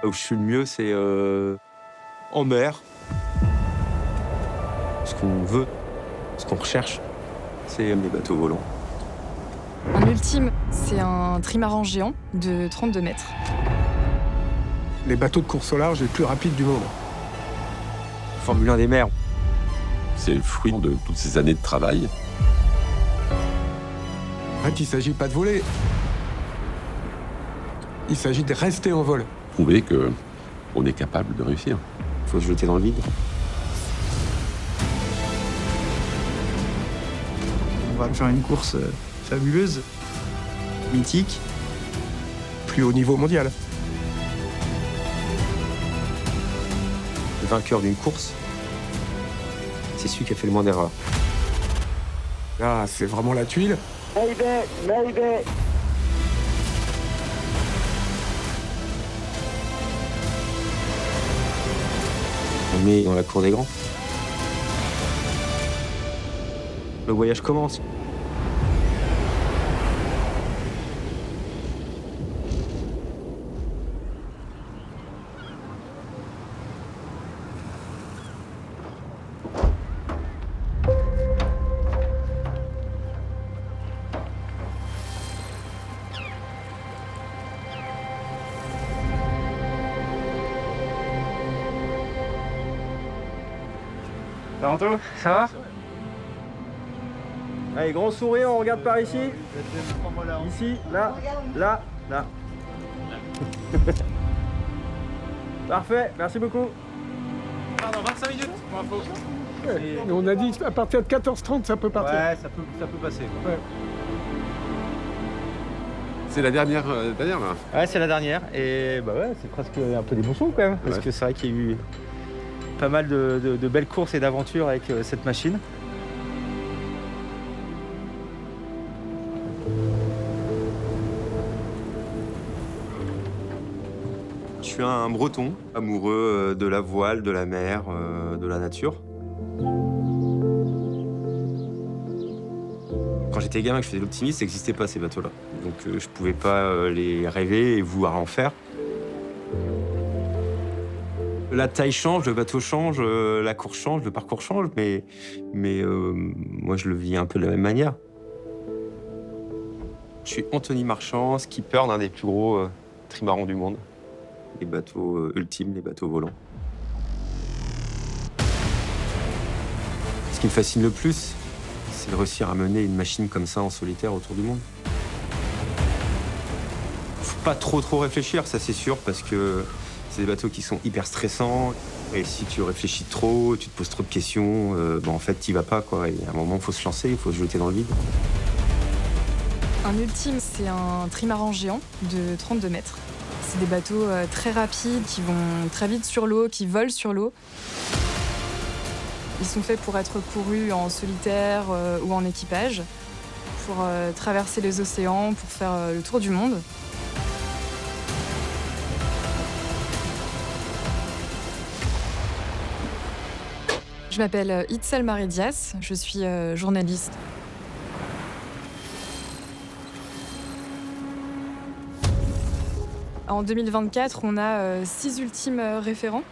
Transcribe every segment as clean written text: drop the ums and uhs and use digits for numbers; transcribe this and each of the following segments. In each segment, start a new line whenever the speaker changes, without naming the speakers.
Là où je suis le mieux, c'est en mer. Ce qu'on veut, ce qu'on recherche, c'est les bateaux volants.
Un ultime, c'est un trimaran géant de 32 mètres.
Les bateaux de course au large les plus rapides du monde.
Formule 1 des mers.
C'est le fruit de toutes ces années de travail.
En fait, il ne s'agit pas de voler. Il s'agit de rester en vol.
Prouver qu'on est capable de réussir.
Il faut se jeter dans le vide.
On va faire une course fabuleuse, mythique.
Plus haut niveau mondial.
Le vainqueur d'une course, c'est celui qui a fait le moins d'erreurs.
Là, c'est vraiment la tuile.
Mayday, mayday.
On est dans la cour des grands. Le voyage commence.
Toronto, ça va?
Allez, grand sourire, on regarde par ici. Ici, là, là, là. Parfait, merci beaucoup.
Dans 25 minutes, pour info.
Et on a dit à partir de 14h30, ça peut partir.
Ouais, ça peut passer. Quoi.
Ouais.
C'est la dernière là.
Ouais, c'est la dernière. Et bah ouais, c'est presque un peu d'émotion quand même. Parce
Ouais.
que c'est vrai qu'il y a eu pas mal de belles courses et d'aventures avec cette machine.
Je suis un breton, amoureux de la voile, de la mer, de la nature. Quand j'étais gamin, que je faisais l'optimiste, ça n'existait pas ces bateaux-là. Donc je pouvais pas les rêver et vouloir en faire. La taille change, le bateau change, la course change, le parcours change, mais moi je le vis un peu de la même manière. Je suis Anthony Marchand, skipper d'un des plus gros trimarans du monde. Les bateaux ultimes, les bateaux volants. Ce qui me fascine le plus, c'est de réussir à mener une machine comme ça en solitaire autour du monde. Faut pas trop réfléchir, ça c'est sûr, parce que c'est des bateaux qui sont hyper stressants. Et si tu réfléchis trop, tu te poses trop de questions, en fait t'y vas pas quoi. Et à un moment il faut se lancer, il faut se jeter dans le vide.
Un ultime, c'est un trimaran géant de 32 mètres. C'est des bateaux très rapides, qui vont très vite sur l'eau, qui volent sur l'eau. Ils sont faits pour être courus en solitaire ou en équipage, pour traverser les océans, pour faire le tour du monde. Je m'appelle Itzel Maridias, je suis journaliste. En 2024, on a 6 ultimes référents.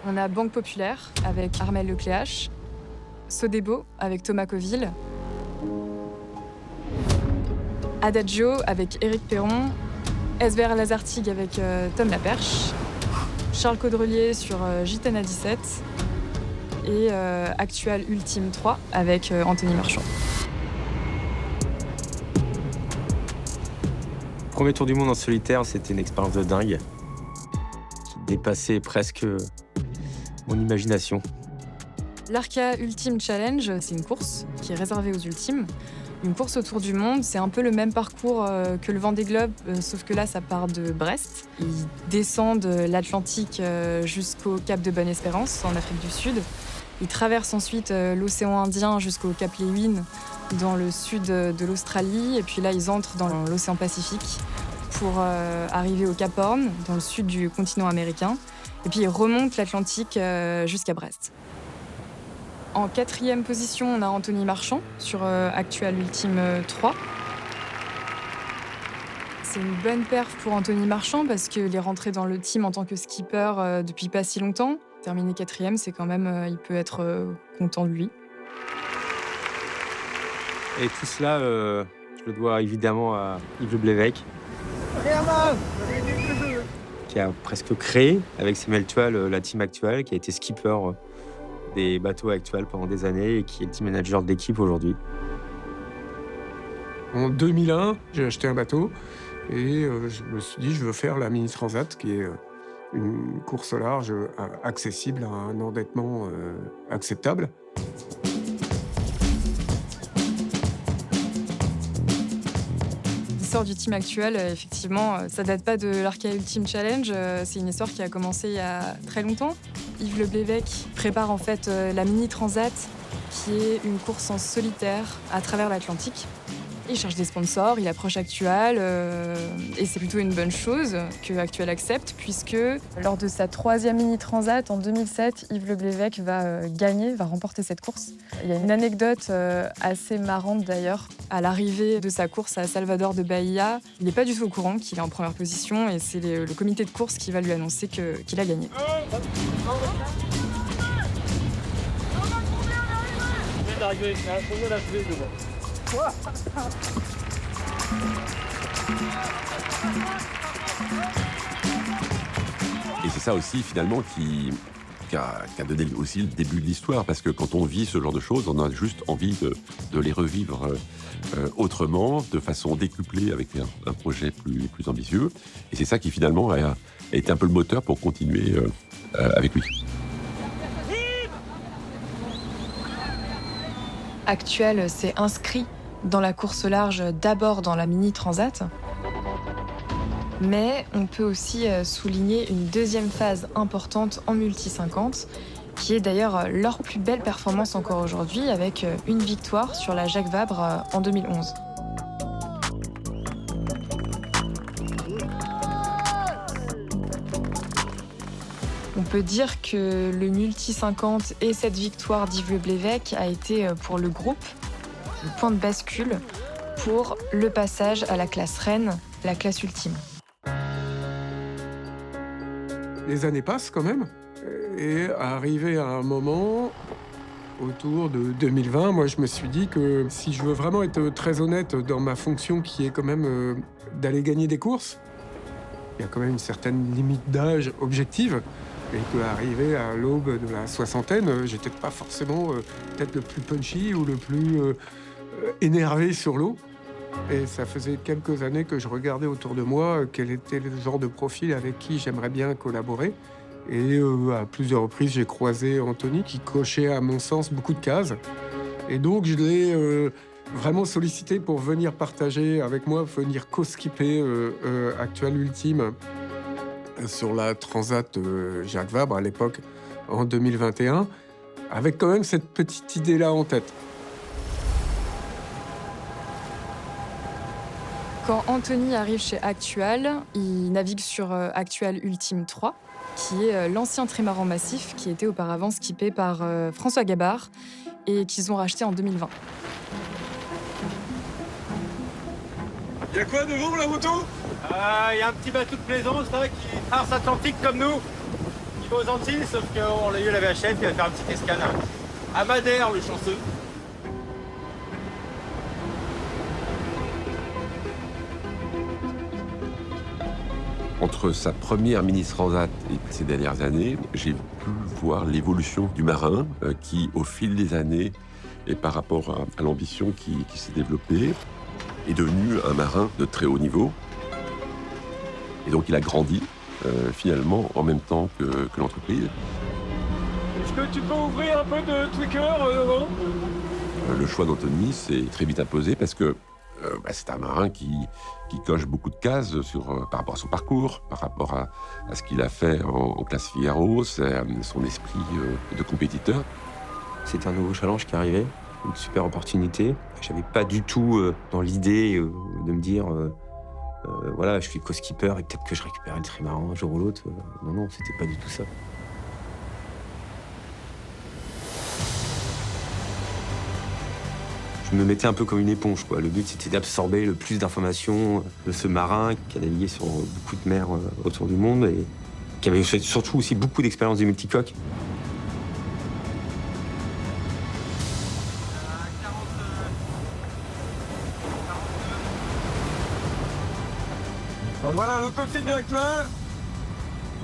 On a Banque Populaire avec Armel Lecléache, Sodebo avec Thomas Coville, Adagio avec Éric Perron, SVR Lazartigue avec Tom Laperche, Charles Caudrelier sur Gitana 17 et Actual Ultime 3 avec Anthony Marchand.
Premier tour du monde en solitaire, c'était une expérience de dingue qui dépassait presque mon imagination.
L'Arca Ultime Challenge, c'est une course qui est réservée aux ultimes. Une course autour du monde, c'est un peu le même parcours que le Vendée Globe, sauf que là, ça part de Brest. Ils descendent l'Atlantique jusqu'au Cap de Bonne-Espérance, en Afrique du Sud. Ils traversent ensuite l'océan Indien jusqu'au Cap Lewin, dans le sud de l'Australie. Et puis là, ils entrent dans l'océan Pacifique pour arriver au Cap Horn, dans le sud du continent américain. Et puis ils remontent l'Atlantique jusqu'à Brest. En 4e position, on a Anthony Marchand sur Actual Ultime 3. C'est une bonne perf pour Anthony Marchand parce qu'il est rentré dans le team en tant que skipper depuis pas si longtemps. Terminer 4e, c'est quand même, il peut être content de lui.
Et tout cela, je le dois évidemment à Yves Le Blévec, qui a presque créé avec Samuel Tual la team actuelle, qui a été skipper des bateaux actuels pendant des années et qui est le team manager de l'équipe aujourd'hui.
En 2001, j'ai acheté un bateau et je me suis dit je veux faire la Mini Transat, qui est une course au large accessible à un endettement acceptable.
L'histoire du team actuel, effectivement, ça date pas de l'Arca Ultime Challenge, c'est une histoire qui a commencé il y a très longtemps. Yves Le Blévec prépare en fait la Mini Transat, qui est une course en solitaire à travers l'Atlantique. Il cherche des sponsors, il approche Actual, et c'est plutôt une bonne chose que Actual accepte, puisque lors de sa 3e Mini Transat en 2007, Yves Le Blévec va remporter cette course. Il y a une anecdote assez marrante d'ailleurs. À l'arrivée de sa course à Salvador de Bahia, il n'est pas du tout au courant qu'il est en première position et c'est le comité de course qui va lui annoncer qu'il a gagné.
Et c'est ça aussi, finalement, qui a donné aussi le début de l'histoire. Parce que quand on vit ce genre de choses, on a juste envie de les revivre autrement, de façon décuplée, avec un projet plus ambitieux. Et c'est ça qui, finalement, a été un peu le moteur pour continuer avec lui.
Actual s'est inscrit dans la course au large, d'abord dans la Mini Transat. Mais on peut aussi souligner une deuxième phase importante en Multi 50, qui est d'ailleurs leur plus belle performance encore aujourd'hui, avec une victoire sur la Jacques Vabre en 2011. On peut dire que le Multi 50 et cette victoire d'Yves Le Blévec a été pour le groupe le point de bascule pour le passage à la classe reine, la classe ultime.
Les années passent quand même, et arrivé à un moment, autour de 2020, moi je me suis dit que si je veux vraiment être très honnête dans ma fonction qui est quand même d'aller gagner des courses, il y a quand même une certaine limite d'âge objective, et qu'arrivé à l'aube de la soixantaine, j'étais pas forcément peut-être le plus punchy ou le plus énervé sur l'eau. Et ça faisait quelques années que je regardais autour de moi quel était le genre de profil avec qui j'aimerais bien collaborer. Et à plusieurs reprises, j'ai croisé Anthony qui cochait, à mon sens, beaucoup de cases. Et donc, je l'ai vraiment sollicité pour venir partager avec moi, venir co-skipper Actual Ultime sur la Transat Jacques Vabre, à l'époque, en 2021, avec quand même cette petite idée-là en tête.
Quand Anthony arrive chez Actual, il navigue sur Actual Ultime 3, qui est l'ancien trimaran massif qui était auparavant skippé par François Gabard et qu'ils ont racheté en 2020.
Il y a quoi devant la moto?
Il y a un petit bateau de plaisance là, qui traverse l'Atlantique comme nous. Il va aux Antilles, sauf qu'on a eu la VHF, il va faire une petite escale à Madère, le chanceux.
Entre sa première Mini Transat et ces dernières années, j'ai pu voir l'évolution du marin qui, au fil des années, et par rapport à l'ambition qui s'est développée, est devenu un marin de très haut niveau. Et donc il a grandi, finalement, en même temps que l'entreprise.
Est-ce que tu peux ouvrir un peu de tweaker devant?
Le choix d'Anthony s'est très vite imposé parce que c'est un marin qui coche beaucoup de cases par rapport à son parcours, par rapport à ce qu'il a fait en classe Figaro, son esprit de compétiteur.
C'était un nouveau challenge qui arrivait, une super opportunité. J'avais pas du tout dans l'idée de me dire voilà, je suis co-skipper et peut-être que je récupérerai le trimaran un jour ou l'autre. Non, c'était pas du tout ça. Je me mettais un peu comme une éponge, quoi. Le but, c'était d'absorber le plus d'informations de ce marin qui a navigué sur beaucoup de mers autour du monde et qui avait surtout aussi beaucoup d'expérience du multicoque.
Bon, voilà le cockpit actuel.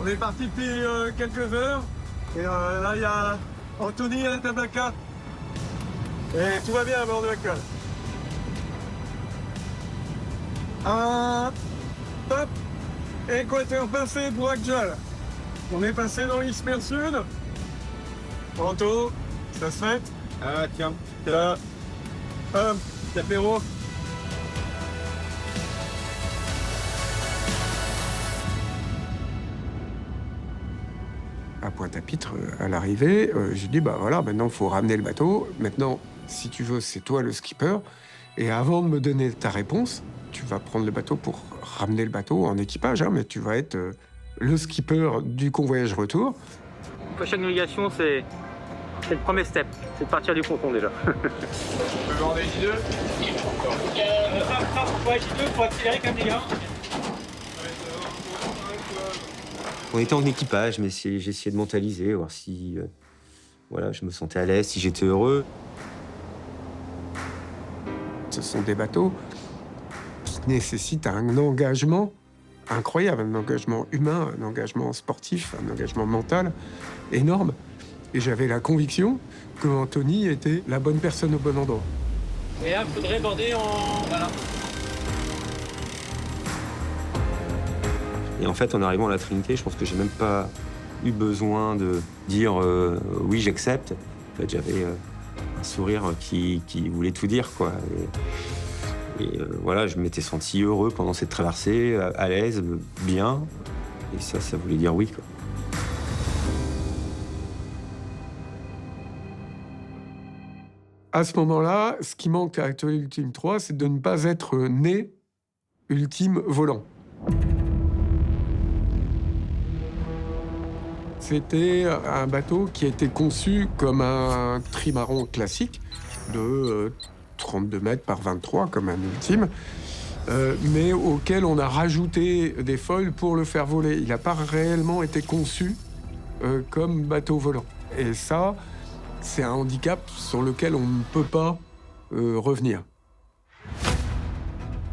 On est parti depuis quelques heures. Et là, il y a Anthony à la table à 4. Et tout va bien à bord de actuel. Top. Équateur passé pour actuel. On est passé dans l'hémisphère sud. Anto, ça se fait.
Ah tiens,
Là. Petit apéro.
À Pointe-à-Pitre, à l'arrivée, j'ai dit, bah voilà, maintenant, il faut ramener le bateau. Maintenant, si tu veux, c'est toi le skipper. Et avant de me donner ta réponse, tu vas prendre le bateau pour ramener le bateau en équipage, hein, mais tu vas être le skipper du convoyage retour.
Prochaine navigation, c'est le premier step, c'est de partir du ponton déjà.
On peut voir les J2.
Ouais, J2, faut accélérer comme les gars.
On était en équipage, mais j'ai essayé de mentaliser, voir si voilà, je me sentais à l'aise, si j'étais heureux.
Ce sont des bateaux qui nécessitent un engagement incroyable, un engagement humain, un engagement sportif, un engagement mental énorme. Et j'avais la conviction que Anthony était la bonne personne au bon endroit.
Et là, il faudrait border en... Voilà.
Et en fait, en arrivant à la Trinité, je pense que j'ai même pas eu besoin de dire oui, j'accepte. En fait, j'avais un sourire qui voulait tout dire, quoi. Et voilà, je m'étais senti heureux pendant cette traversée, à l'aise, bien. Et ça voulait dire oui, quoi.
À ce moment-là, ce qui manque à Actuel Ultime 3, c'est de ne pas être né ultime volant. C'était un bateau qui a été conçu comme un trimaran classique de 32 mètres par 23, comme un ultime, mais auquel on a rajouté des foils pour le faire voler. Il n'a pas réellement été conçu comme bateau volant. Et ça, c'est un handicap sur lequel on ne peut pas revenir.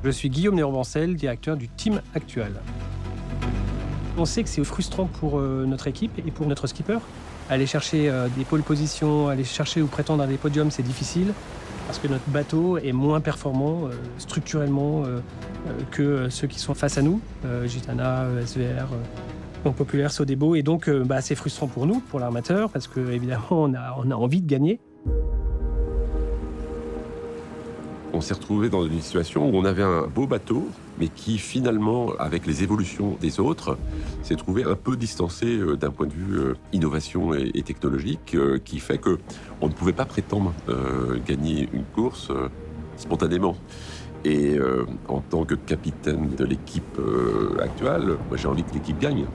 Je suis Guillaume Nérobancel, directeur du team actuel. On sait que c'est frustrant pour notre équipe et pour notre skipper. Aller chercher des pole positions, aller chercher ou prétendre à des podiums, c'est difficile parce que notre bateau est moins performant structurellement que ceux qui sont face à nous, Gitana, SVR, Banque Populaire, Sodebo. Et donc, c'est frustrant pour nous, pour l'armateur, parce qu'évidemment, on a envie de gagner.
On s'est retrouvé dans une situation où on avait un beau bateau, mais qui finalement, avec les évolutions des autres, s'est trouvé un peu distancé d'un point de vue innovation et technologique, qui fait qu'on ne pouvait pas prétendre gagner une course spontanément. Et en tant que capitaine de l'équipe actuelle, moi, j'ai envie que l'équipe gagne.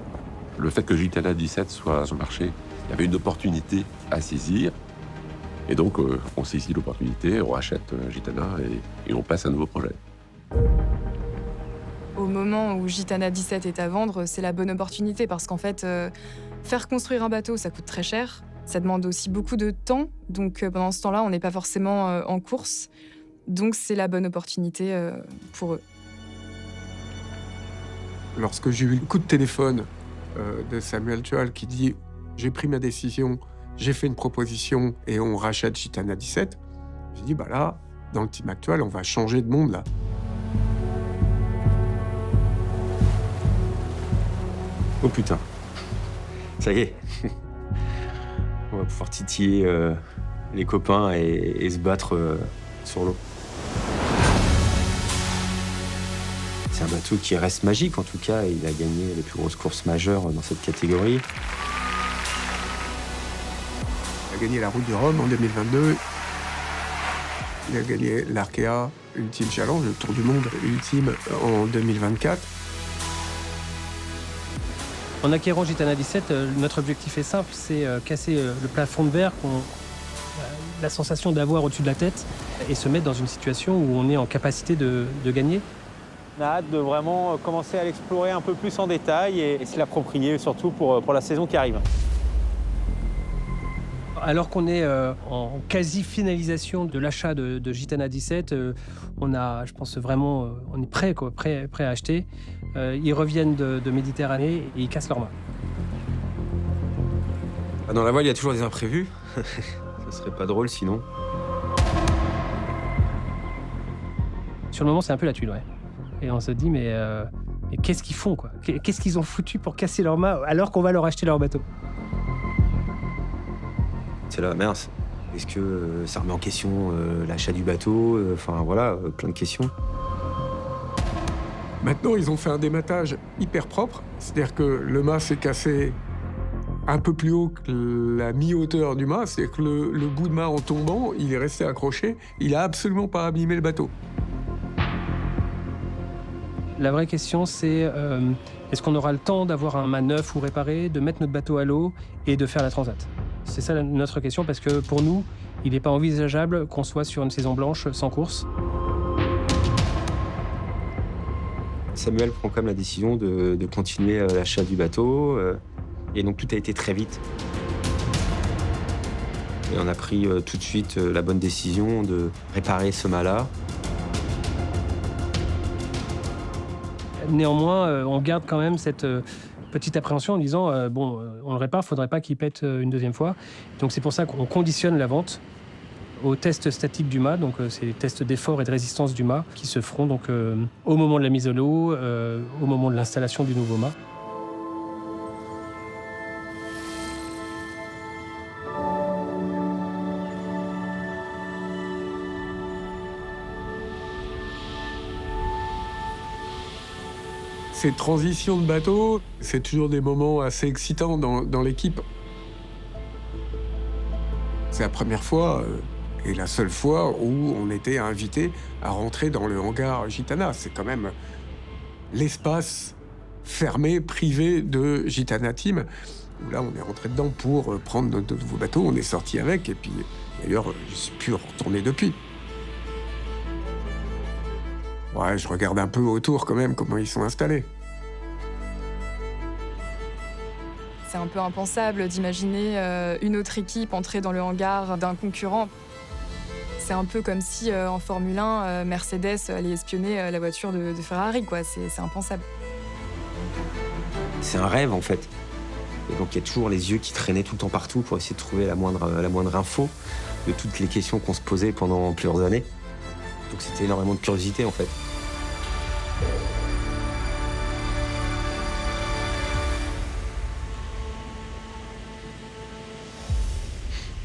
Le fait que Gitana 17 soit sur le marché, il y avait une opportunité à saisir. Et donc, on saisit l'opportunité, on rachète Gitana et on passe à un nouveau projet.
Au moment où Gitana 17 est à vendre, c'est la bonne opportunité parce qu'en fait, faire construire un bateau, ça coûte très cher. Ça demande aussi beaucoup de temps. Donc, pendant ce temps-là, on n'est pas forcément en course. Donc, c'est la bonne opportunité pour eux.
Lorsque j'ai eu le coup de téléphone de Samuel Tual qui dit « J'ai pris ma décision, j'ai fait une proposition et on rachète Gitana 17 », j'ai dit « Bah là, dans le team actuel, on va changer de monde là. »
Oh putain, ça y est. On va pouvoir titiller les copains et se battre sur l'eau. C'est un bateau qui reste magique en tout cas. Il a gagné les plus grosses courses majeures dans cette catégorie.
Il a gagné la Route du Rhum en 2022. Il a gagné l'Arkea Ultime Challenge, le Tour du Monde Ultime en 2024.
En acquérant Gitana 17, notre objectif est simple, c'est casser le plafond de verre la sensation d'avoir au-dessus de la tête et se mettre dans une situation où on est en capacité de gagner.
On a hâte de vraiment commencer à l'explorer un peu plus en détail et se l'approprier, surtout pour la saison qui arrive.
Alors qu'on est en quasi-finalisation de l'achat de Gitana 17, on a, je pense vraiment, on est prêt à acheter. Ils reviennent de Méditerranée et ils cassent leurs mains.
Dans la voile, il y a toujours des imprévus. Ce serait pas drôle sinon.
Sur le moment, c'est un peu la tuile, ouais. Et on se dit, mais qu'est-ce qu'ils font, quoi ? Qu'est-ce qu'ils ont foutu pour casser leurs mains alors qu'on va leur acheter leur bateau ?
C'est là, mince. Est-ce que ça remet en question l'achat du bateau ? Enfin voilà, plein de questions.
Maintenant, ils ont fait un dématage hyper propre. C'est-à-dire que le mât s'est cassé un peu plus haut que la mi-hauteur du mât. C'est-à-dire que le bout de mât en tombant, il est resté accroché. Il a absolument pas abîmé le bateau.
La vraie question, c'est est-ce qu'on aura le temps d'avoir un mât neuf ou réparé, de mettre notre bateau à l'eau et de faire la transat ? C'est ça notre question, parce que pour nous, il n'est pas envisageable qu'on soit sur une saison blanche sans course.
Samuel prend quand même la décision de continuer l'achat du bateau. Et donc tout a été très vite. Et on a pris tout de suite la bonne décision de réparer ce mât-là.
Néanmoins, on garde quand même cette petite appréhension en disant on le répare, il ne faudrait pas qu'il pète une deuxième fois. Donc c'est pour ça qu'on conditionne la vente au test statique du mât. Donc c'est les tests d'effort et de résistance du mât qui se feront donc, au moment de la mise à l'eau, au moment de l'installation du nouveau mât.
Ces transitions de bateau, c'est toujours des moments assez excitants dans l'équipe. C'est la première fois et la seule fois où on était invité à rentrer dans le hangar Gitana. C'est quand même l'espace fermé, privé de Gitana Team. Où là, on est rentré dedans pour prendre notre nouveau bateau. On est sorti avec et puis d'ailleurs, je ne suis plus retourné depuis. Ouais, je regarde un peu autour quand même, comment ils sont installés.
C'est un peu impensable d'imaginer une autre équipe entrer dans le hangar d'un concurrent. C'est un peu comme si, en Formule 1, Mercedes allait espionner la voiture de Ferrari, quoi. C'est impensable.
C'est un rêve, en fait. Et donc, il y a toujours les yeux qui traînaient tout le temps partout pour essayer de trouver la moindre info de toutes les questions qu'on se posait pendant plusieurs années. Donc c'était énormément de curiosité en fait.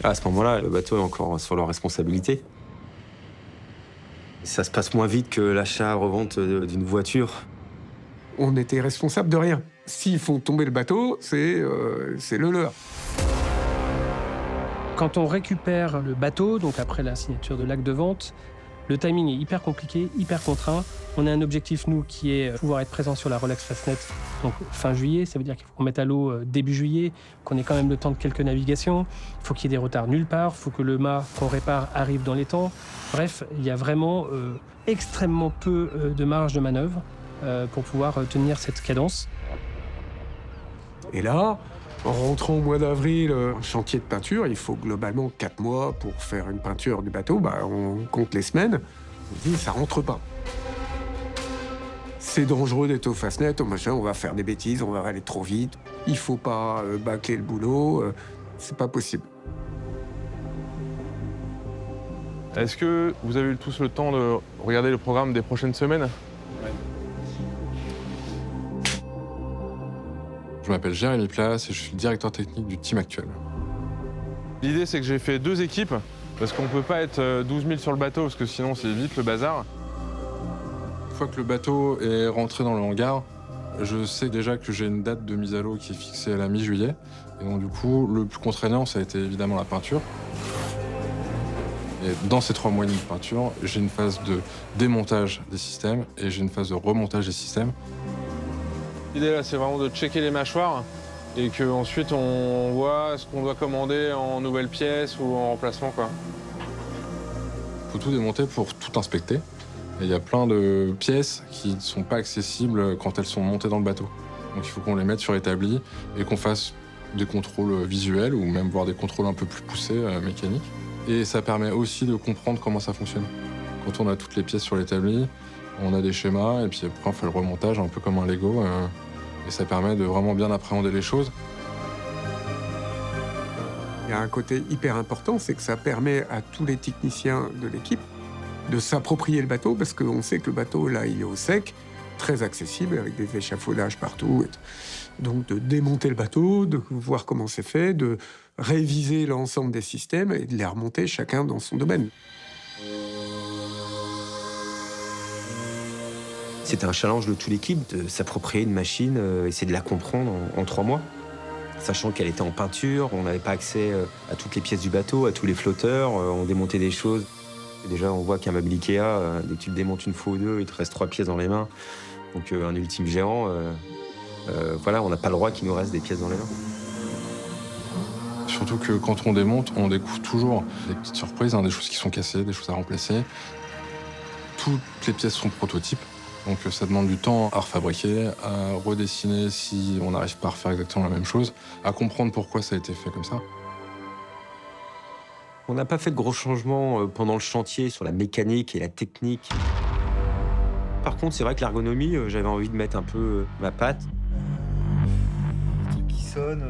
À ce moment-là, le bateau est encore sur leur responsabilité. Ça se passe moins vite que l'achat-revente d'une voiture.
On était responsable de rien. S'ils font tomber le bateau, c'est le leur.
Quand on récupère le bateau, donc après la signature de l'acte de vente, le timing est hyper compliqué, hyper contraint. On a un objectif, nous, qui est pouvoir être présent sur la Rolex Fastnet donc fin juillet. Ça veut dire qu'il faut qu'on mette à l'eau début juillet, qu'on ait quand même le temps de quelques navigations. Il faut qu'il y ait des retards nulle part. Il faut que le mât qu'on répare arrive dans les temps. Bref, il y a vraiment extrêmement peu de marge de manœuvre pour pouvoir tenir cette cadence.
Et là, en rentrant au mois d'avril, un chantier de peinture, il faut globalement 4 mois pour faire une peinture du bateau. On compte les semaines. On se dit, ça rentre pas. C'est dangereux d'être au Fastnet, au machin, on va faire des bêtises, on va aller trop vite. Il faut pas bâcler le boulot, c'est pas possible.
Est-ce que vous avez eu tous le temps de regarder le programme des prochaines semaines ?
Je m'appelle Jérémy Place et je suis le directeur technique du team actuel.
L'idée, c'est que j'ai fait 2 équipes, parce qu'on ne peut pas être 12 000 sur le bateau, parce que sinon, c'est vite le bazar.
Une fois que le bateau est rentré dans le hangar, je sais déjà que j'ai une date de mise à l'eau qui est fixée à la mi-juillet. Et donc, du coup, le plus contraignant, ça a été évidemment la peinture. Et dans ces 3 mois et demi de peinture, j'ai une phase de démontage des systèmes et j'ai une phase de remontage des systèmes.
L'idée là, c'est vraiment de checker les mâchoires et qu'ensuite on voit ce qu'on doit commander en nouvelles pièces ou en remplacement, quoi.
faut tout démonter pour tout inspecter. Et il y a plein de pièces qui ne sont pas accessibles quand elles sont montées dans le bateau. Donc il faut qu'on les mette sur établi et qu'on fasse des contrôles visuels ou même voir des contrôles un peu plus poussés, mécaniques. Et ça permet aussi de comprendre comment ça fonctionne. Quand on a toutes les pièces sur l'établi, on a des schémas et puis après on fait le remontage un peu comme un Lego. Et ça permet de vraiment bien appréhender les choses.
Il y a un côté hyper important, c'est que ça permet à tous les techniciens de l'équipe de s'approprier le bateau, parce qu'on sait que le bateau, là, il est au sec, très accessible, avec des échafaudages partout. Donc de démonter le bateau, de voir comment c'est fait, de réviser l'ensemble des systèmes et de les remonter chacun dans son domaine.
C'était un challenge de toute l'équipe de s'approprier une machine, essayer de la comprendre en 3 mois. Sachant qu'elle était en peinture, on n'avait pas accès à toutes les pièces du bateau, à tous les flotteurs, on démontait des choses. Et déjà, on voit qu'un meuble Ikea, dès que tu le démontes une fois ou deux, il te reste 3 pièces dans les mains. Donc un ultime géant, voilà, on n'a pas le droit qu'il nous reste des pièces dans les mains.
Surtout que quand on démonte, on découvre toujours des petites surprises, des choses qui sont cassées, des choses à remplacer. Toutes les pièces sont prototypes. Donc ça demande du temps à refabriquer, à redessiner si on n'arrive pas à refaire exactement la même chose, à comprendre pourquoi ça a été fait comme ça.
On n'a pas fait de gros changements pendant le chantier sur la mécanique et la technique. Par contre, c'est vrai que l'ergonomie, j'avais envie de mettre un peu ma patte.
Le truc qui sonne.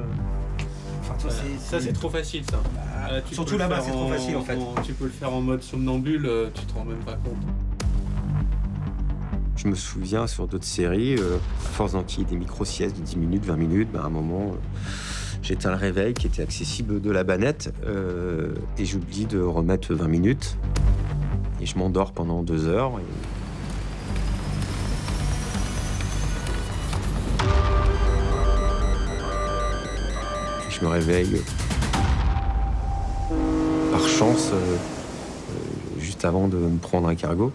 Enfin, toi,
Ça, c'est trop facile, ça.
Surtout là-bas, c'est trop facile, en fait.
Tu peux le faire en mode somnambule, tu te rends même pas compte.
Je me souviens sur d'autres séries, à force d'enquiller des micro-siestes de 10 minutes, 20 minutes, à un moment, j'éteins le réveil qui était accessible de la bannette et j'oublie de remettre 20 minutes. Et je m'endors pendant 2 heures. Et je me réveille par chance juste avant de me prendre un cargo.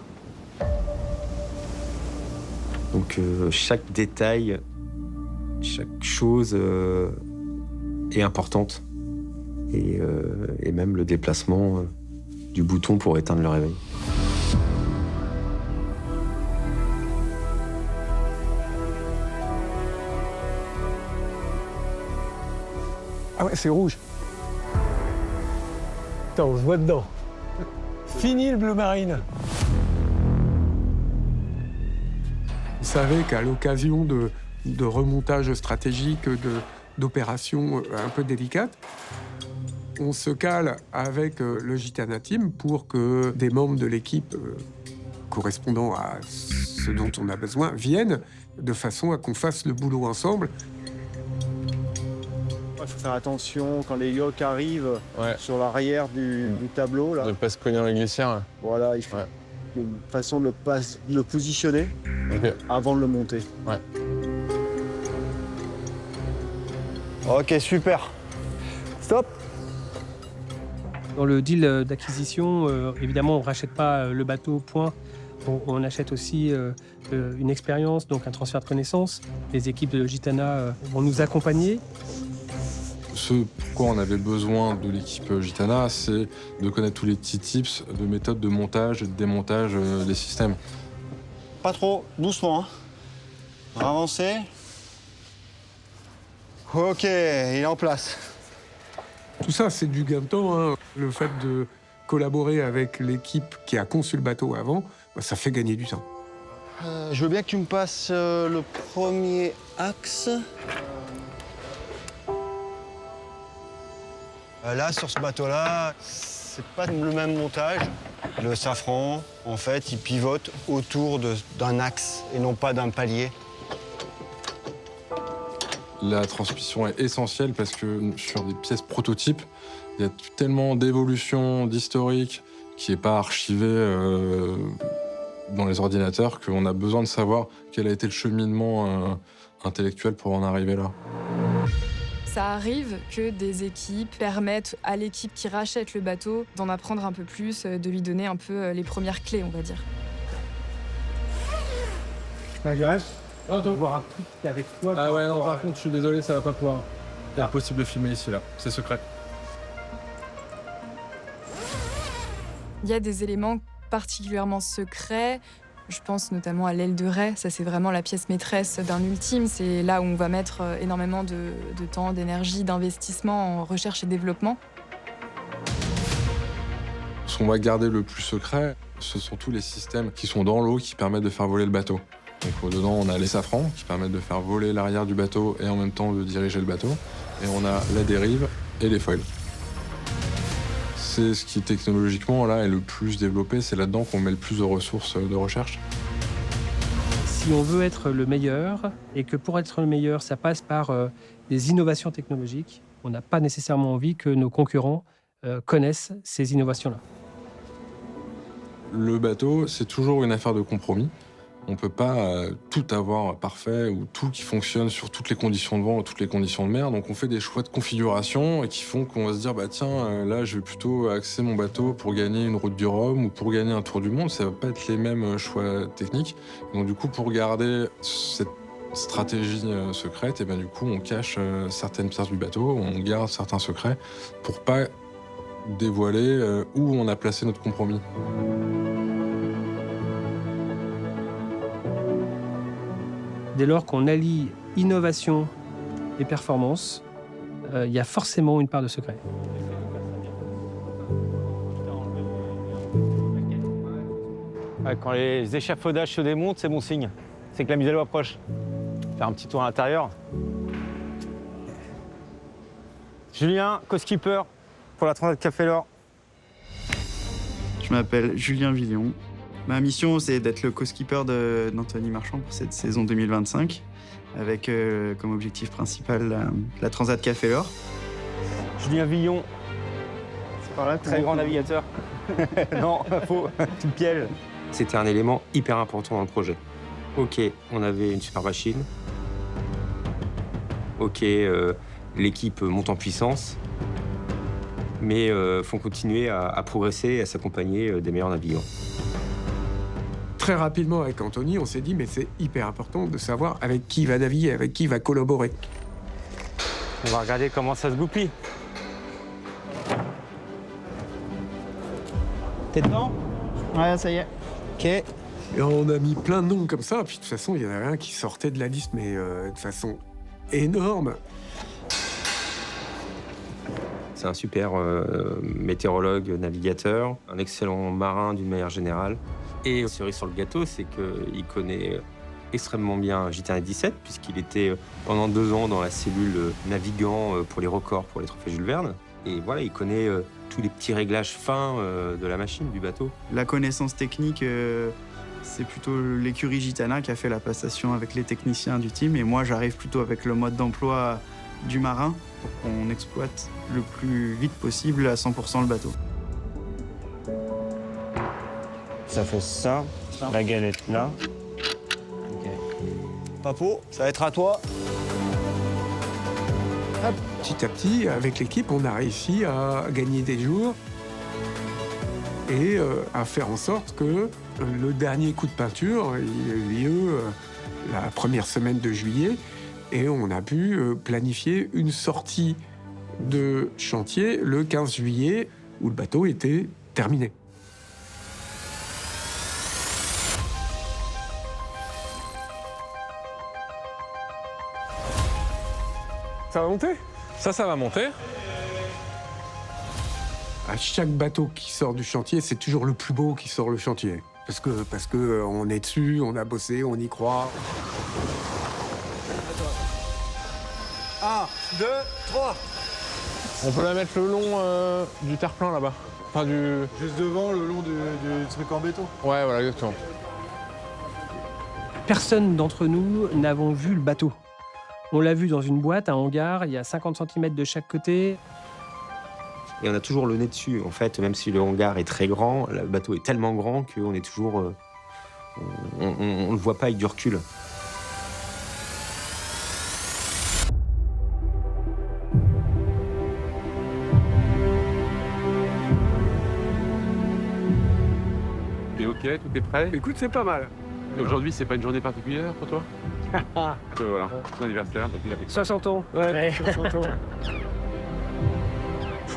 Donc chaque détail, chaque chose est importante. Et même le déplacement du bouton pour éteindre le réveil.
Ah ouais, c'est rouge. Attends, on se voit dedans. Fini le bleu marine.
Vous savez qu'à l'occasion de remontages stratégiques, d'opérations un peu délicates, on se cale avec le Gitana Team pour que des membres de l'équipe correspondant à ce dont on a besoin viennent de façon à qu'on fasse le boulot ensemble.
Il faut faire attention quand les yoks arrivent sur l'arrière du tableau. Là.
De ne pas se cogner dans les glissières.
Voilà, il faut une façon de le positionner avant de le monter.
Ouais.
Ok, super. Stop.
Dans le deal d'acquisition, évidemment, on ne rachète pas le bateau, point. On achète aussi une expérience, donc un transfert de connaissances. Les équipes de Gitana vont nous accompagner.
Ce pourquoi on avait besoin de l'équipe Gitana, c'est de connaître tous les petits tips de méthodes de montage et de démontage des systèmes.
Pas trop, doucement. Avancez. Ok, il est en place.
Tout ça, c'est du gain de temps. Hein. Le fait de collaborer avec l'équipe qui a conçu le bateau avant, ça fait gagner du temps.
Je veux bien que tu me passes le premier axe. Là, sur ce bateau-là, c'est pas le même montage. Le safran, en fait, il pivote autour d'un axe et non pas d'un palier.
La transmission est essentielle parce que sur des pièces prototypes, il y a tellement d'évolution, d'historique qui n'est pas archivé dans les ordinateurs qu'on a besoin de savoir quel a été le cheminement intellectuel pour en arriver là.
Ça arrive que des équipes permettent à l'équipe qui rachète le bateau d'en apprendre un peu plus, de lui donner un peu les premières clés, on va dire.
J'arrive.
On doit voir un truc avec toi.
Ah ouais, non, par contre, je suis désolé, ça va pas pouvoir. C'est impossible de filmer ici, là. C'est secret.
Il y a des éléments particulièrement secrets. Je pense notamment à l'aile de raie. Ça, c'est vraiment la pièce maîtresse d'un ultime. C'est là où on va mettre énormément de temps, d'énergie, d'investissement en recherche et développement.
Ce qu'on va garder le plus secret, ce sont tous les systèmes qui sont dans l'eau qui permettent de faire voler le bateau. Donc au-dedans, on a les safrans qui permettent de faire voler l'arrière du bateau et en même temps de diriger le bateau. Et on a la dérive et les foils. C'est ce qui technologiquement là est le plus développé, c'est là-dedans qu'on met le plus de ressources de recherche.
Si on veut être le meilleur, et que pour être le meilleur, ça passe par des innovations technologiques, on n'a pas nécessairement envie que nos concurrents connaissent ces innovations-là.
Le bateau, c'est toujours une affaire de compromis. On ne peut pas tout avoir parfait ou tout qui fonctionne sur toutes les conditions de vent ou toutes les conditions de mer. Donc on fait des choix de configuration et qui font qu'on va se dire tiens, là je vais plutôt axer mon bateau pour gagner une route du Rhum ou pour gagner un tour du monde. Ça ne va pas être les mêmes choix techniques. Donc du coup, pour garder cette stratégie secrète, et du coup on cache certaines pièces du bateau, on garde certains secrets pour pas dévoiler où on a placé notre compromis.
Dès lors qu'on allie innovation et performance, il y a forcément une part de secret.
Quand les échafaudages se démontent, c'est bon signe. C'est que la mise à l'eau approche. Faire un petit tour à l'intérieur. Julien, co-skipper pour la Transat Café L'Or.
Je m'appelle Julien Villon. Ma mission, c'est d'être le co-skipper d'Anthony Marchand pour cette saison 2025, avec comme objectif principal la Transat Café L'Or.
Julien Villon, c'est par là, très grand navigateur. Non, faux, tu me pièges.
C'était un élément hyper important dans le projet. Ok, on avait une super machine. Ok, l'équipe monte en puissance. Mais faut continuer à progresser et à s'accompagner des meilleurs navigants.
Très rapidement, avec Anthony, on s'est dit, mais c'est hyper important de savoir avec qui il va naviguer, avec qui il va collaborer.
On va regarder comment ça se goupille. T'es dedans?
Ouais, ça y est.
Ok.
Et on a mis plein de noms comme ça, puis de toute façon, il y en avait un qui sortait de la liste, mais de façon énorme.
C'est un super météorologue, navigateur, un excellent marin d'une manière générale. Et cerise sur le gâteau, c'est qu'il connaît extrêmement bien JT17, puisqu'il était pendant 2 ans dans la cellule navigant pour les records pour les trophées Jules Verne. Et voilà, il connaît tous les petits réglages fins de la machine, du bateau.
La connaissance technique, c'est plutôt l'écurie Gitana qui a fait la passation avec les techniciens du team. Et moi, j'arrive plutôt avec le mode d'emploi du marin pour qu'on exploite le plus vite possible à 100% le bateau.
Ça fait ça, la galette là. Okay. Papo, ça va être à toi.
Hop, petit à petit, avec l'équipe, on a réussi à gagner des jours et à faire en sorte que le dernier coup de peinture il a eu lieu la première semaine de juillet et on a pu planifier une sortie de chantier le 15 juillet où le bateau était terminé.
Ça va monter? Ça va monter.
À chaque bateau qui sort du chantier, c'est toujours le plus beau qui sort le chantier. Parce que on est dessus, on a bossé, on y croit.
1, 2, 3.
On peut la mettre le long du terre-plein là-bas. Enfin du...
Juste devant, le long du truc en béton.
Ouais, voilà, exactement.
Personne d'entre nous n'avons vu le bateau. On l'a vu dans une boîte, un hangar, il y a 50 cm de chaque côté.
Et on a toujours le nez dessus. En fait, même si le hangar est très grand, le bateau est tellement grand qu'on est toujours... on le voit pas avec du recul.
T'es ok, tout est prêt?
Écoute, c'est pas mal.
Aujourd'hui, c'est pas une journée particulière pour toi? Voilà, ton anniversaire, donc il a fait
60 ans.
Ouais, 60 ans.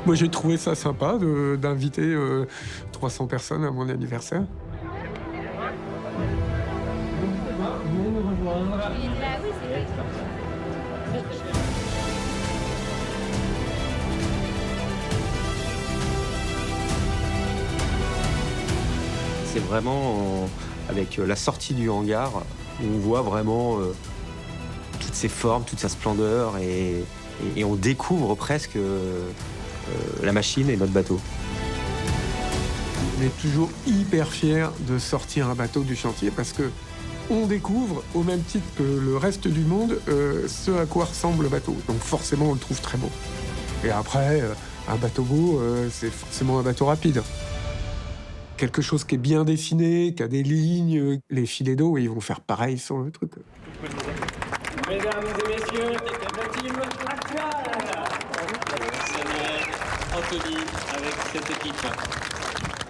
Moi, j'ai trouvé ça sympa d'inviter 300 personnes à mon anniversaire.
C'est vraiment avec la sortie du hangar où on voit vraiment toutes ses formes, toute sa splendeur et on découvre presque la machine et notre bateau.
On est toujours hyper fiers de sortir un bateau du chantier parce que on découvre, au même titre que le reste du monde, ce à quoi ressemble le bateau. Donc forcément, on le trouve très beau. Et après, un bateau beau, c'est forcément un bateau rapide. Quelque chose qui est bien dessiné, qui a des lignes, les filets d'eau, ils vont faire pareil sur le truc.
Mesdames et messieurs, la team actuelle. Samuel, Anthony, avec cette équipe.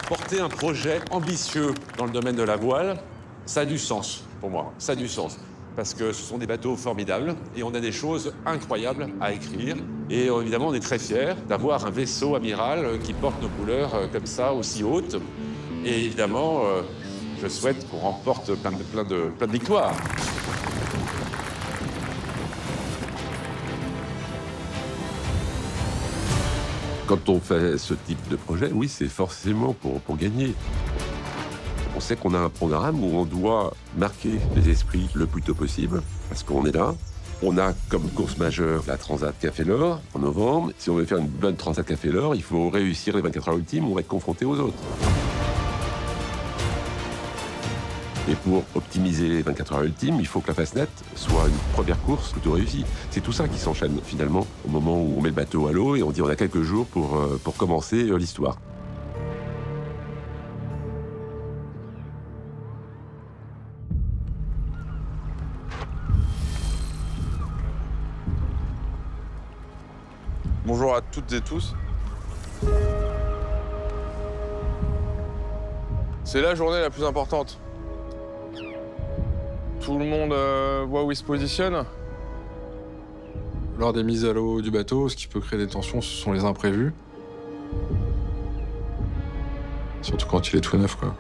Porter un projet ambitieux dans le domaine de la voile, ça a du sens pour moi, ça a du sens. Parce que ce sont des bateaux formidables et on a des choses incroyables à écrire. Et évidemment, on est très fiers d'avoir un vaisseau amiral qui porte nos couleurs comme ça, aussi hautes. Et évidemment, je souhaite qu'on remporte plein de victoires.
Quand on fait ce type de projet, oui, c'est forcément pour gagner. On sait qu'on a un programme où on doit marquer les esprits le plus tôt possible, parce qu'on est là. On a comme course majeure la Transat Café l'Or en novembre. Si on veut faire une bonne Transat Café l'Or, il faut réussir les 24 heures ultimes, on va être confronté aux autres. Et pour optimiser les 24 heures ultimes, il faut que la Fastnet soit une première course plutôt réussie. C'est tout ça qui s'enchaîne finalement au moment où on met le bateau à l'eau et on dit on a quelques jours pour commencer l'histoire.
Bonjour à toutes et tous. C'est la journée la plus importante. Tout le monde voit où il se positionne.
Lors des mises à l'eau du bateau, ce qui peut créer des tensions, ce sont les imprévus. Surtout quand il est tout neuf, quoi.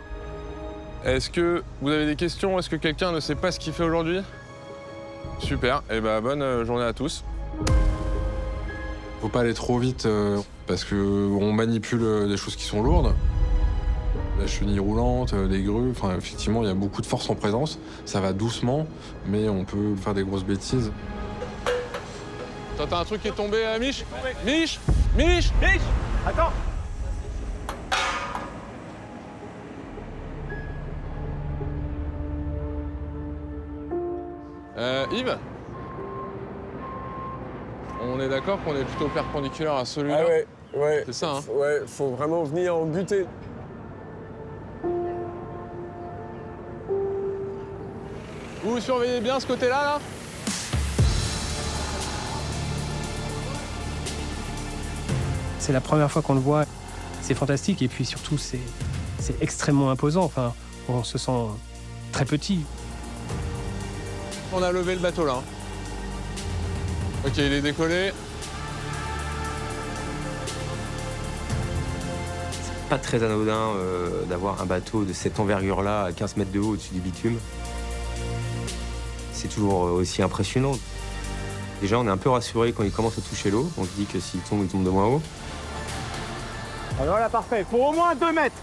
Est-ce que vous avez des questions? Est-ce que quelqu'un ne sait pas ce qu'il fait aujourd'hui? Super, et ben bonne journée à tous.
Faut pas aller trop vite parce qu'on manipule des choses qui sont lourdes. La chenille roulante, des grues, enfin effectivement il y a beaucoup de force en présence. Ça va doucement, mais on peut faire des grosses bêtises.
Toi t'as un truc qui est tombé, Mich? Mich? Mich?
Mich! Attends!
Yves? On est d'accord qu'on est plutôt perpendiculaire à celui-là?
Ah ouais.
C'est ça, hein?
Ouais, faut vraiment venir en buter.
Vous surveillez bien ce côté-là, là?
C'est la première fois qu'on le voit. C'est fantastique et puis surtout, c'est extrêmement imposant. Enfin, on se sent très petit.
On a levé le bateau, là. Ok, il est décollé.
C'est pas très anodin d'avoir un bateau de cette envergure-là à 15 mètres de haut au-dessus du bitume. C'est toujours aussi impressionnant. Déjà, on est un peu rassuré quand il commence à toucher l'eau. On se dit que s'il tombe, il tombe de moins haut.
Alors là, parfait. Faut au moins 2 mètres.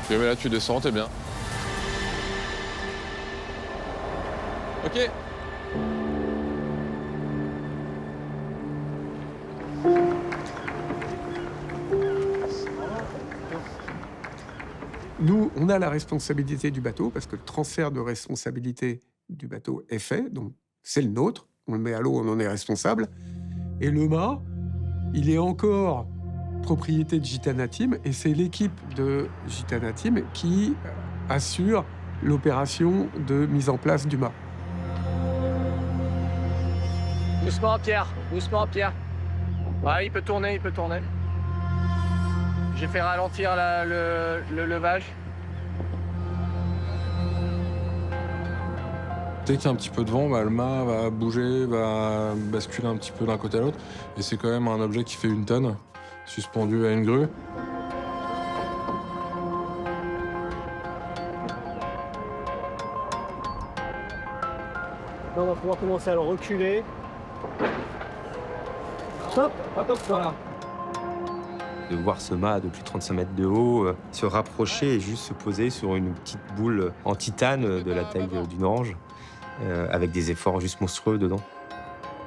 Ok, mais là, tu descends, t'es bien. Ok.
Nous, on a la responsabilité du bateau parce que le transfert de responsabilité du bateau est fait, donc c'est le nôtre. On le met à l'eau, on en est responsable. Et le mât, il est encore propriété de Gitana Team et c'est l'équipe de Gitana Team qui assure l'opération de mise en place du mât.
Doucement, Pierre. Doucement, Pierre. Ouais, il peut tourner, il peut tourner. J'ai fait ralentir le levage.
Dès qu'il y a un petit peu de vent, le mât va bouger, va basculer un petit peu d'un côté à l'autre. Et c'est quand même un objet qui fait 1 tonne. suspendu à une grue.
Là, on va pouvoir commencer à le reculer. Hop, hop, hop, voilà.
De voir ce mât de plus de 35 mètres de haut se rapprocher et juste se poser sur une petite boule en titane de la taille d'une orange, avec des efforts juste monstrueux dedans.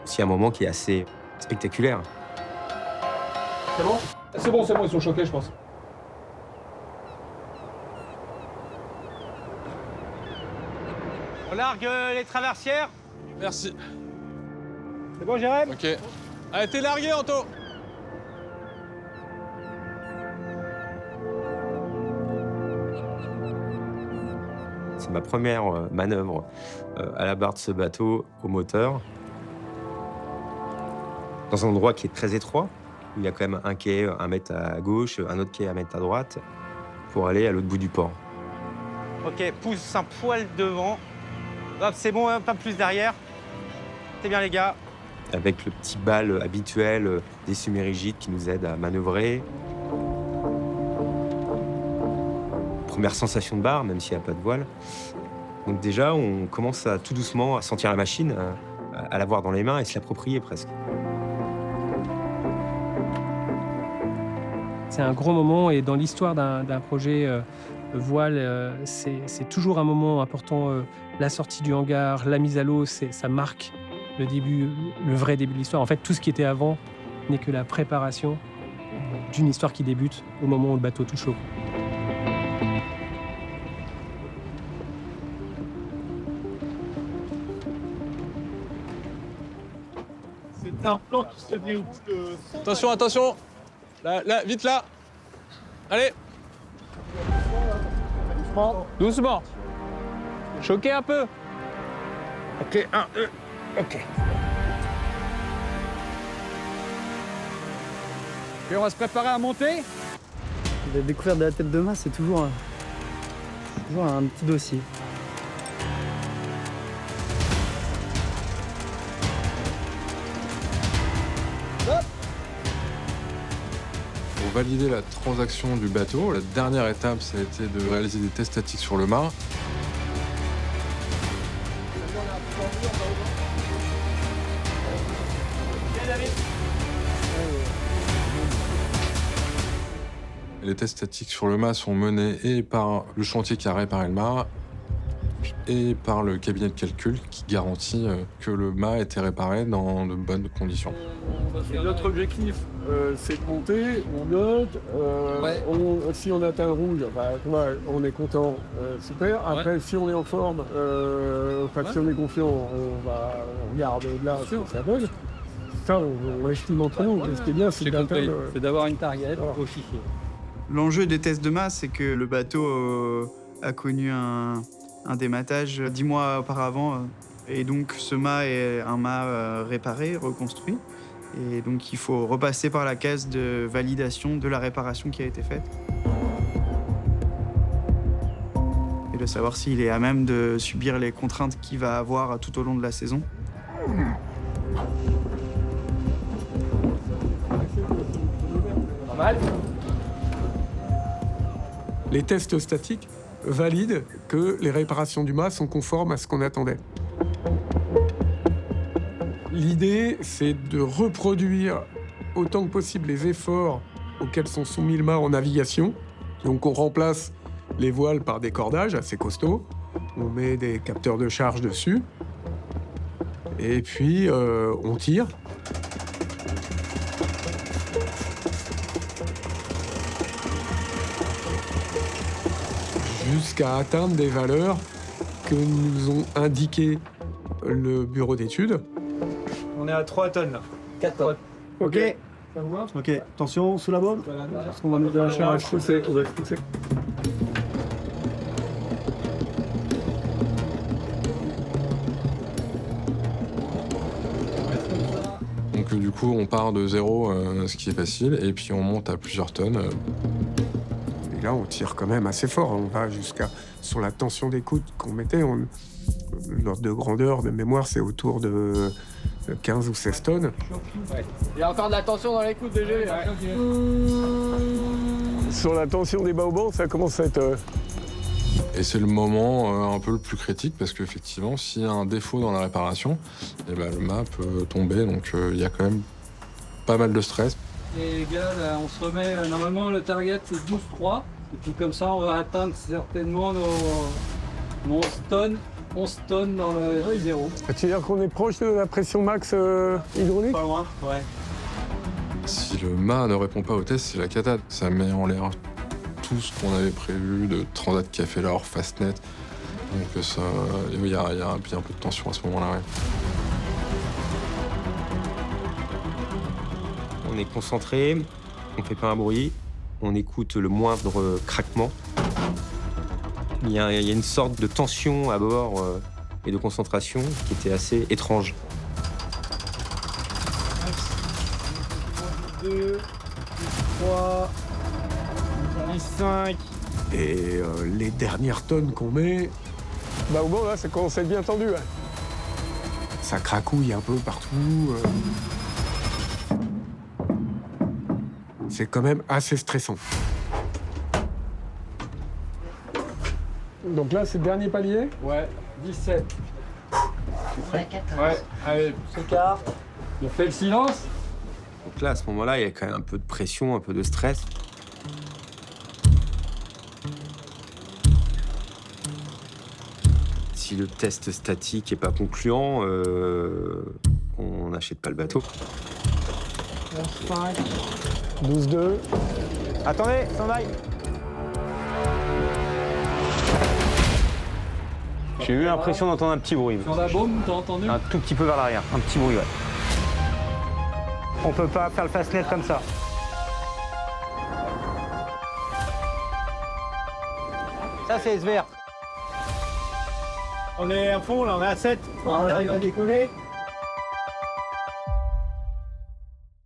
C'est un moment qui est assez spectaculaire.
C'est bon, ils sont choqués, je pense.
On largue les traversières.
Merci.
C'est bon, Jérém?
Ok. Allez, t'es largué, Anto.
C'est ma première manœuvre à la barre de ce bateau au moteur. Dans un endroit qui est très étroit, où il y a quand même un quai, 1 mètre à gauche, un autre quai, 1 mètre à droite, pour aller à l'autre bout du port.
Ok, pousse un poil devant. Hop, c'est bon, pas plus derrière. C'est bien, les gars.
Avec le petit bal habituel des semi-rigides qui nous aident à manœuvrer. Première sensation de barre, même s'il n'y a pas de voile. Donc déjà, on commence à tout doucement à sentir la machine, à l'avoir dans les mains et se l'approprier presque.
C'est un gros moment et dans l'histoire d'un projet voile, c'est toujours un moment important. La sortie du hangar, la mise à l'eau, ça marque le début, le vrai début de l'histoire. En fait, tout ce qui était avant n'est que la préparation d'une histoire qui débute au moment où le bateau touche l'eau.
C'est un plan qui se déroule.
Attention, attention. Là, vite là. Allez.
Doucement. Choquez un peu.
Ok, 1, 2, ok.
Et on va se préparer à monter.
La découverte de la tête de mât, c'est toujours un petit dossier.
Pour valider la transaction du bateau, la dernière étape, ça a été de réaliser des tests statiques sur le mât. Les tests statiques sur le mât sont menés et par le chantier qui a réparé le mât et par le cabinet de calcul qui garantit que le mât a été réparé dans de bonnes conditions.
Notre objectif, c'est de monter, on note, si on atteint le rouge, on est content, super. Après, si on est en forme, si on est confiant, on regarde là, ça bug. Ça, on estime entre nous. Ce qui est bien, c'est
d'avoir une target au fichier.
L'enjeu des tests de mât, c'est que le bateau a connu un dématage 10 mois auparavant. Et donc, ce mât est un mât réparé, reconstruit. Et donc, il faut repasser par la case de validation de la réparation qui a été faite. Et de savoir s'il est à même de subir les contraintes qu'il va avoir tout au long de la saison.
Pas mal.
Les tests statiques valident que les réparations du mât sont conformes à ce qu'on attendait. L'idée, c'est de reproduire autant que possible les efforts auxquels sont soumis le mât en navigation. Donc on remplace les voiles par des cordages assez costauds. On met des capteurs de charge dessus. Et puis on tire. Jusqu'à atteindre des valeurs que nous ont indiquées le bureau d'études.
On est à 3 tonnes là.
4 tonnes.
Ok.
Ça vous va? Ok, attention, sous la bombe.
Parce qu'on va mettre de la charge poussée.
Donc du coup, on part de 0, ce qui est facile, et puis on monte à plusieurs tonnes.
Et là, on tire quand même assez fort. On va jusqu'à... Sur la tension d'écoute qu'on mettait, L'ordre de grandeur de mémoire, c'est autour de 15 ou 16 tonnes.
Il y a encore de la tension dans les coudes DG.
Sur la tension des baobans, ça commence à être...
Et c'est le moment un peu le plus critique parce qu'effectivement, s'il y a un défaut dans la réparation, eh ben, le mât peut tomber. Donc il y a quand même pas mal de stress.
Et les gars, là, on se remet. Normalement, le target, c'est 12,3. Et puis comme ça, on va atteindre certainement nos 11 tonnes dans le zéro.
Tu veux dire qu'on est proche de la pression max hydraulique?
Pas loin, ouais.
Si le mât ne répond pas au test, c'est la cata. Ça met en l'air tout ce qu'on avait prévu de Transat Café L'Or, Fastnet. Donc ça, il y a un peu de tension à ce moment-là. Ouais.
On est concentré, on fait pas un bruit, on écoute le moindre craquement. Il y a une sorte de tension à bord et de concentration qui était assez étrange.
2, 3, 5.
Et les dernières tonnes qu'on met,
Bah au bon, là, ça commence à être bien tendu. Hein.
ça cracouille un peu partout. C'est quand même assez stressant.
Donc là, c'est le dernier palier?
Ouais, 17.
Ouais,
14. Ouais, allez, s'écarte. On fait le silence.
Donc là, à ce moment-là, il y a quand même un peu de pression, un peu de stress. Si le test statique n'est pas concluant, on n'achète pas le bateau.
11,5.
12,2.
Attendez, s'en aille. J'ai eu l'impression d'entendre un petit bruit.
Sur la baume, t'as entendu?
Un tout petit peu vers l'arrière, un petit bruit, ouais. On peut pas faire le fastnet comme ça. Ça, c'est S vert. On est à fond, là, on est à 7.
On arrive à décoller.